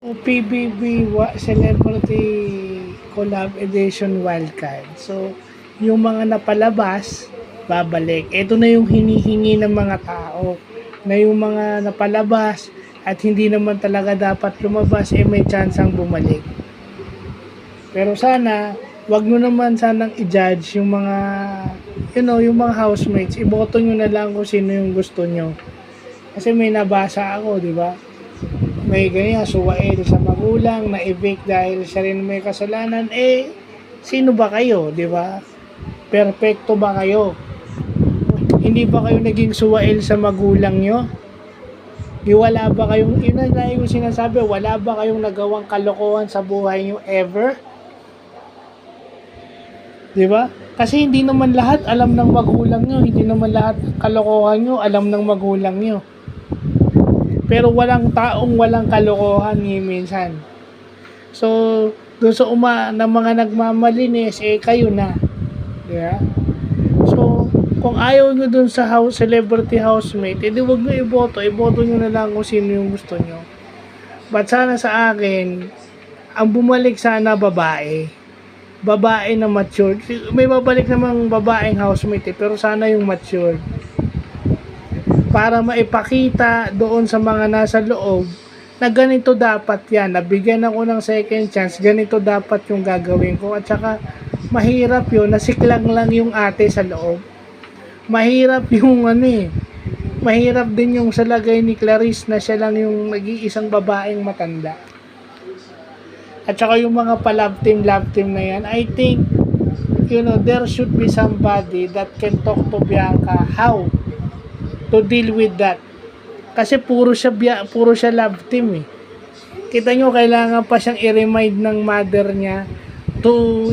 PBB Celebrity Collab Edition Wildcard. So, yung mga napalabas, babalik. Ito na yung hinihingi ng mga tao. Na yung mga napalabas at hindi naman talaga dapat lumabas, may chance ang bumalik. Pero sana, wag nyo naman sanang i-judge yung mga, yung mga housemates. Iboto nyo na lang kung sino yung gusto nyo. Kasi may nabasa ako, di ba? May ganyan, suwail sa magulang, na-evict dahil siya rin may kasalanan. Sino ba kayo, di ba? Perfecto ba kayo? Hindi ba kayo naging suwail sa magulang nyo? Wala ba kayong, yun na yung sinasabi, wala ba kayong nagawang kalokohan sa buhay nyo ever? Di ba? Kasi hindi naman lahat alam ng magulang nyo, hindi naman lahat kalokohan nyo alam ng magulang nyo. Pero walang taong walang kalokohan minsan. So, doon sa ng mga nagmamalinis, kayo na. Yeah? So, kung ayaw nyo doon sa celebrity housemate, edi wag nyo iboto. Iboto nyo na lang kung sino yung gusto nyo. But sana sa akin, ang bumalik sana babae. Babae na mature. May babalik namang babaeng housemate, pero sana yung mature. Para maipakita doon sa mga nasa loob na ganito dapat yan, nabigyan ako ng second chance, ganito dapat yung gagawin ko. At saka mahirap yun, nasiklang lang yung ate sa loob. Mahirap yung mahirap din yung sa lagay ni Clarice na siya lang yung nag-iisang babaeng matanda. At saka yung mga love team na yan, I think there should be somebody that can talk to Bianca how to deal with that. Kasi puro siya love team. Kita nyo, kailangan pa siyang i-remind ng mother niya to,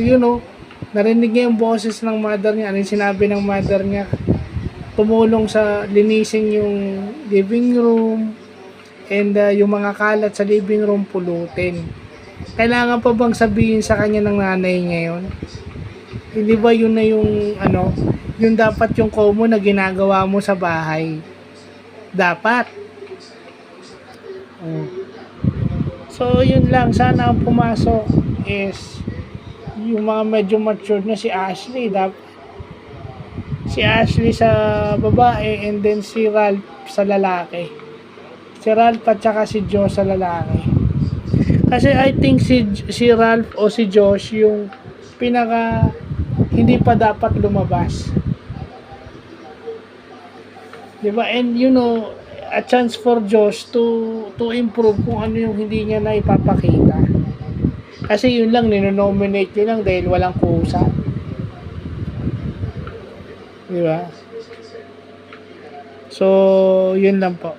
narinig niya yung boses ng mother niya, ano yung sinabi ng mother niya, tumulong sa linisin yung living room and yung mga kalat sa living room pulutin. Kailangan pa bang sabihin sa kanya ng nanay niya yun? Hindi ba yun na yung yung dapat yung common na ginagawa mo sa bahay? Dapat. So, yun lang. Sana ang pumasok is yung mga medyo mature na si Ashley. Si Ashley sa babae and then si Ralph sa lalaki. Si Ralph at saka si Josh sa lalaki. Kasi I think si Ralph o si Josh yung pinaka hindi pa dapat lumabas. Diba? And a chance for Josh to improve kung ano yung hindi niya na ipapakita. Kasi yun lang, ninonominate yun lang dahil walang kusa. Diba? So, yun lang po.